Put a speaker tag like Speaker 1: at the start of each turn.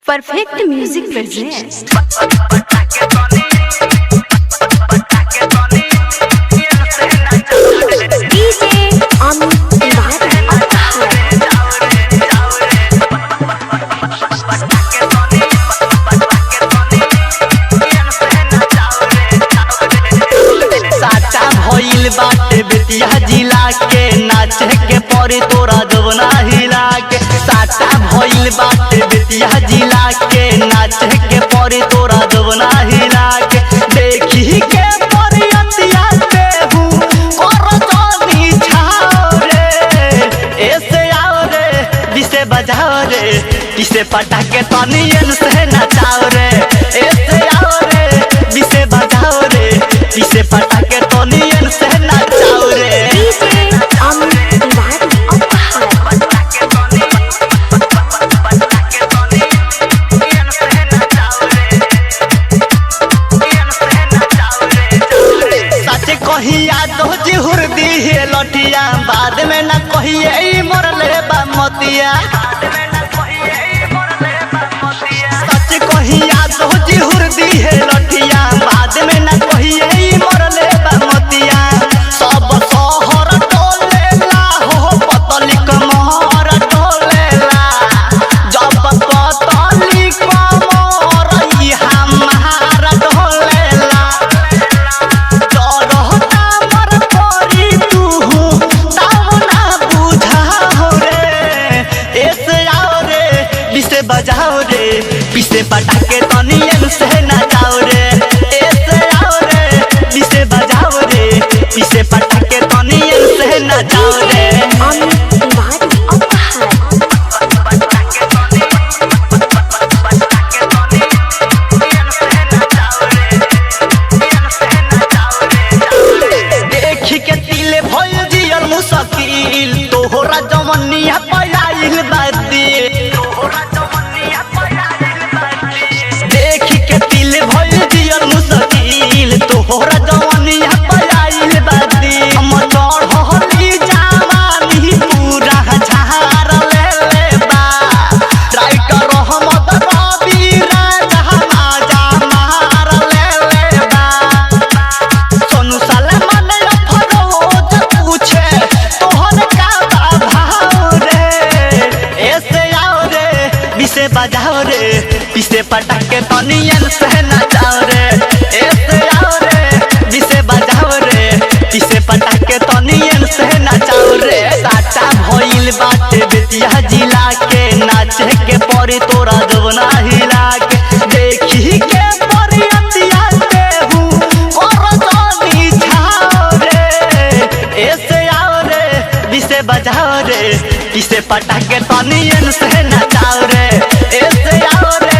Speaker 1: Perfect music present.
Speaker 2: बाटे बेतिया जिला के नाचे के परी तोरा जवना हिला के साटा भइल बाटे बेतिया जिला के नाचे के परी तोरा जवना हिला के देखी के परियतिया पे हूँ और जानी छाओ रे ऐसे आओ रे जिसे बजाओ रे जिसे पटाके तनियन से नचाओ रे ऐसे आओ रे जिसे बजाओ रे जिसे पटाके तनियन से नचाओ रे। सच कहिया तो जिहुर दी है लठिया बाद में न कहिए मरले बा मतिया सच कहिया तो जिहुर दी है लठिया बाद में न कहिए मरले बा मतिया सब शहर टोलेला हो पतली कमर टोलेला जब पतली कमर हमार टोलेला बजाओ रे पीछे पटाके तनियन से नचाओ रे ऐसे आओ रे पीछे बजाओ रे पीछे पटाके तनियन से नचाओ रे। देखी के तिले भइल जियल मुश्किल तोहरा जवनिया पयाइल बादी तोहरा जवनिया पयाइल बादी हम चढ़ली जवानी पूरा झार ले बा राइटर रहमत रवि राजा माजा मार ले बा सोनू सलमान अफरोज पूछे तोहर का भाव रे ऐसे आओ रे पीछे बजाओ रे पीछे पटाके तनियन से नचाओ रे ऐसे आओ रे जिसे बजाओ रे जिसे पटाके तनियन से नचाओ रे साटा भइल बाटे बेतिया जिला के नाचे के परी तोरा जवना हिला के देखी के परियतिया पे हूँ और जानी छाओ रे ऐसे आओ रे जिसे बजाओ रे जिसे पटाके तनियन से नचाओ रे ऐसे आओ रे